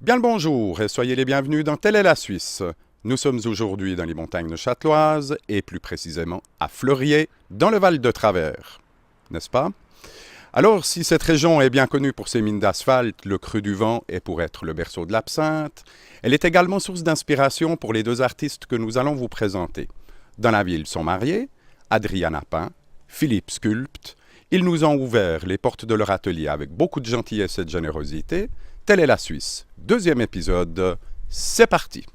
Bien le bonjour et soyez les bienvenus dans Telle est la Suisse. Nous sommes aujourd'hui dans les montagnes châteloises et plus précisément à Fleurier, dans le Val de Travers. N'est-ce pas? Alors, si cette région est bien connue pour ses mines d'asphalte, le creux du vent et pour être le berceau de l'absinthe, elle est également source d'inspiration pour les deux artistes que nous allons vous présenter. Dans la ville sont mariés, Adriana peint, Philippe sculpte. Ils nous ont ouvert les portes de leur atelier avec beaucoup de gentillesse et de générosité. Telle est la Suisse. Deuxième épisode, c'est parti!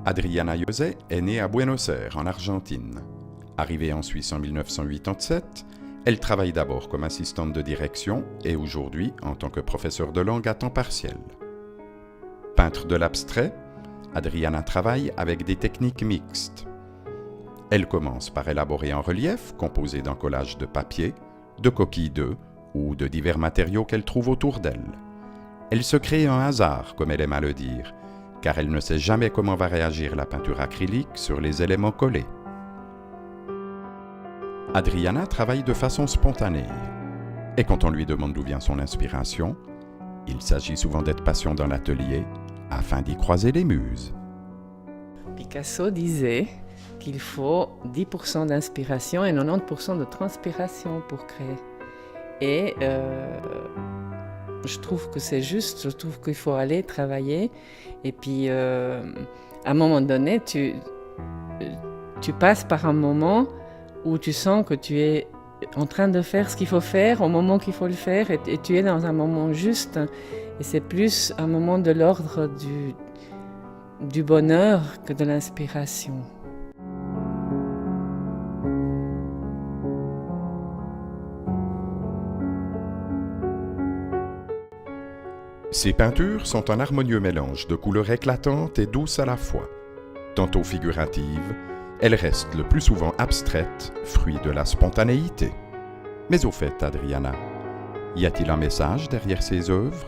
Adriana José est née à Buenos Aires, en Argentine. Arrivée en Suisse en 1987, elle travaille d'abord comme assistante de direction et aujourd'hui en tant que professeure de langue à temps partiel. Peintre de l'abstrait, Adriana travaille avec des techniques mixtes. Elle commence par élaborer un relief composé d'un collage de papier, de coquilles d'œufs ou de divers matériaux qu'elle trouve autour d'elle. Elle se crée un hasard, comme elle aime à le dire, car elle ne sait jamais comment va réagir la peinture acrylique sur les éléments collés. Adriana travaille de façon spontanée, et quand on lui demande d'où vient son inspiration, il s'agit souvent d'être patient dans l'atelier afin d'y croiser les muses. Picasso disait qu'il faut 10% d'inspiration et 90% de transpiration pour créer. Et je trouve que c'est juste, je trouve qu'il faut aller travailler. Et puis, à un moment donné, tu passes par un moment où tu sens que tu es en train de faire ce qu'il faut faire au moment qu'il faut le faire et tu es dans un moment juste. Et c'est plus un moment de l'ordre du bonheur que de l'inspiration. Ses peintures sont un harmonieux mélange de couleurs éclatantes et douces à la fois. Tantôt figuratives, elles restent le plus souvent abstraites, fruit de la spontanéité. Mais au fait, Adriana, y a-t-il un message derrière ces œuvres?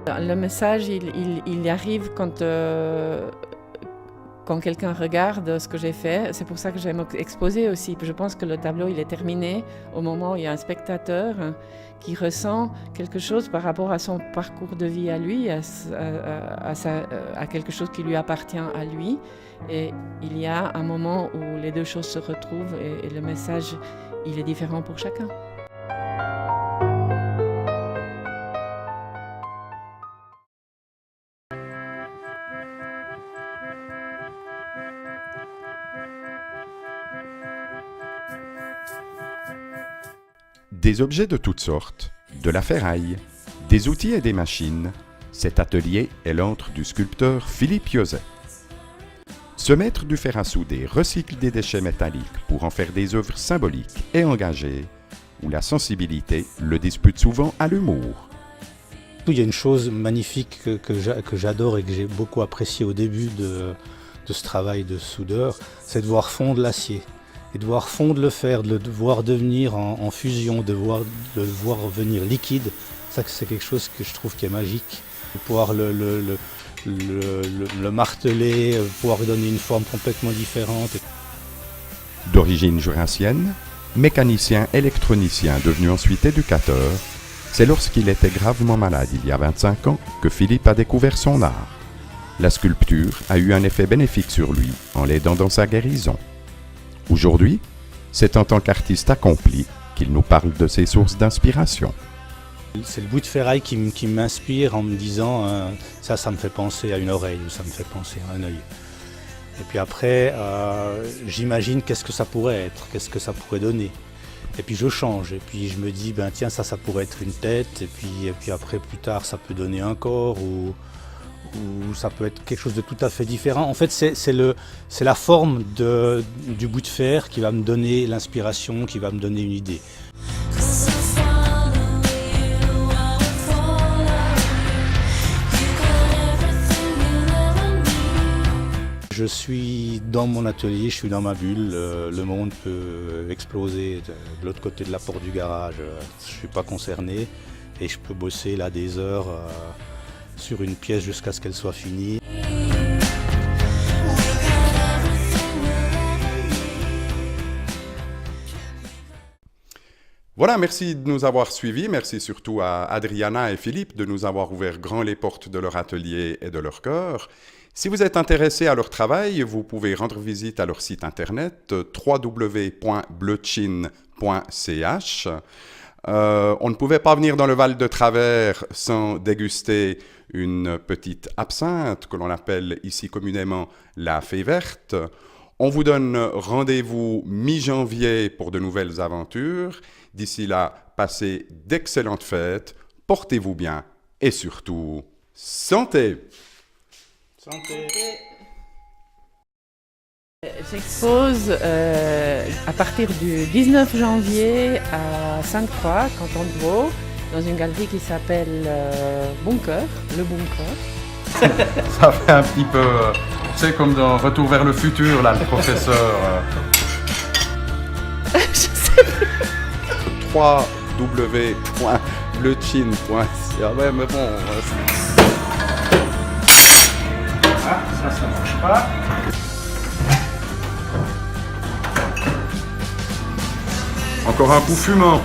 Le message, il arrive quand quelqu'un regarde ce que j'ai fait. C'est pour ça que j'aime exposer aussi. Je pense que le tableau il est terminé au moment où il y a un spectateur qui ressent quelque chose par rapport à son parcours de vie à lui, à quelque chose qui lui appartient à lui. Et il y a un moment où les deux choses se retrouvent et le message il est différent pour chacun. Des objets de toutes sortes, de la ferraille, des outils et des machines, cet atelier est l'antre du sculpteur Philippe José. Ce maître du fer à souder recycle des déchets métalliques pour en faire des œuvres symboliques et engagées, où la sensibilité le dispute souvent à l'humour. Il y a une chose magnifique que j'adore et que j'ai beaucoup apprécié au début de ce travail de soudeur, c'est de voir fondre l'acier. Et de voir fondre le fer, de le voir devenir en fusion, de le voir revenir liquide, ça c'est quelque chose que je trouve qui est magique. De pouvoir le marteler, pouvoir lui donner une forme complètement différente. D'origine jurassienne, mécanicien électronicien devenu ensuite éducateur, c'est lorsqu'il était gravement malade il y a 25 ans que Philippe a découvert son art. La sculpture a eu un effet bénéfique sur lui en l'aidant dans sa guérison. Aujourd'hui, c'est en tant qu'artiste accompli qu'il nous parle de ses sources d'inspiration. C'est le bout de ferraille qui m'inspire en me disant ça me fait penser à une oreille ou ça me fait penser à un œil. Et puis après, j'imagine qu'est-ce que ça pourrait être, qu'est-ce que ça pourrait donner. Et puis je change, et puis je me dis, tiens, ça pourrait être une tête, et puis après, plus tard, ça peut donner un corps, ou ça peut être quelque chose de tout à fait différent. En fait, c'est la forme du bout de fer qui va me donner l'inspiration, qui va me donner une idée. Je suis dans mon atelier, je suis dans ma bulle, le monde peut exploser de l'autre côté de la porte du garage, je ne suis pas concerné. et je peux bosser là des heures sur une pièce jusqu'à ce qu'elle soit finie. Voilà, merci de nous avoir suivis. Merci surtout à Adriana et Philippe de nous avoir ouvert grand les portes de leur atelier et de leur cœur. Si vous êtes intéressé à leur travail, vous pouvez rendre visite à leur site internet www.bleuchin.ch. On ne pouvait pas venir dans le Val de Travers sans déguster une petite absinthe que l'on appelle ici communément la fée verte. On vous donne rendez-vous mi-janvier pour de nouvelles aventures. D'ici là, passez d'excellentes fêtes, portez-vous bien et surtout, santé! Santé. J'expose à partir du 19 janvier à Sainte-Croix, canton de Vaud, dans une galerie qui s'appelle Bunker, le Bunker. Ça fait un petit peu, c'est comme dans Retour vers le futur, là, le professeur. Je sais plus. www.bleuchin.ch. Ouais, mais bon. Ah, ça marche pas. Encore un coup fumant.